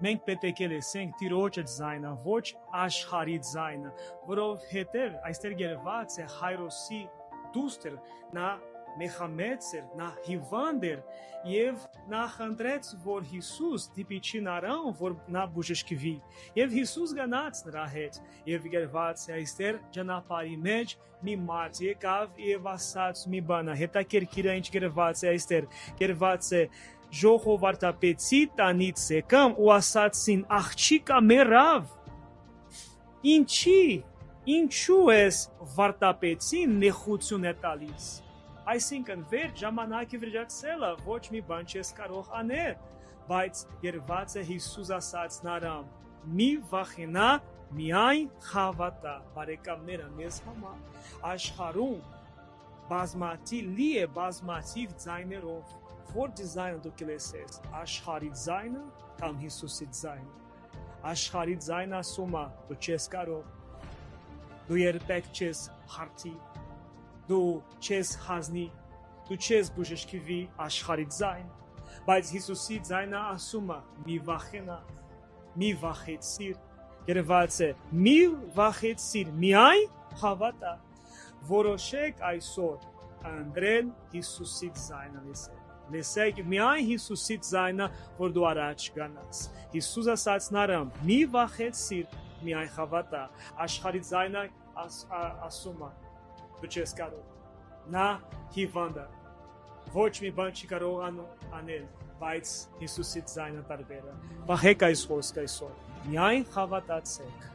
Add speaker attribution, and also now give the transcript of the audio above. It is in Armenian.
Speaker 1: մենք պետք է լսենք Տիրոջը ձայնը, ոչ աշխարհի ձայնը, որովհետև այստեղ գրված է Հայրոսի դուստր, նա մեխամեծ էր, նա հիվանդ էր եւ նա խնդրեց, որ Հիսուս դիպիչի նրան, որ նա բուժկվի։ Եվ Հիսուս գնաց նրա հետ եւ գրված է այստեղ ճանապարհի մեջ մի մարդ եկավ եւ ասաց մի բան, հետաքրքիր է ինչ գրված է այստեղ, գրված է ժողովրդապետի տանից եկամ ու ասացին աղջիկա մեռավ։ Ինչու ես վարդապետին նեղություն է տալիս։ Այսինքն վերջ ժամանակի վրացելը ոչ մի բան չես կարող անել, բայց երված է Հիսուս ասաց նրան. մի վախենա, միայն հավատա։ Բարեկամները, մեզ համար աշխարհում բազմաթիվ է բազմաթիվ ձայներով, որ ձայնը դուք լսես, աշխարհի ձայնը կամ Հիսուսի ձայնը։ Աշխարհի ձայնը ասում է, դու չես կարող, դու երբեք չես հարթի, դու չես հազնի, դու չես բուժկվի աշխարհի ձայն, բայց Հիսուսի ձայնը ասում է մի վախենա, մի վախեցիր, գրված է մի վախեցիր, միայն հավատա, որոշեք այսօր անդրել Հիսուսի ձայնը լսեք միայն Հիսուսի ձայնը, որ դու առաջ գնաս։ Հիսուս ասաց նրան մի վախեցիր, միայն հավատա, աշխարհի ձայնը ասում է դու չես կարող, նա հիվանդ է, ոչ մի բան չի կարող անել, բայց Հիսուսի ձայնը տարբեր է։ Վախեք այս խոսքը այսօր, միայն հավատացեք։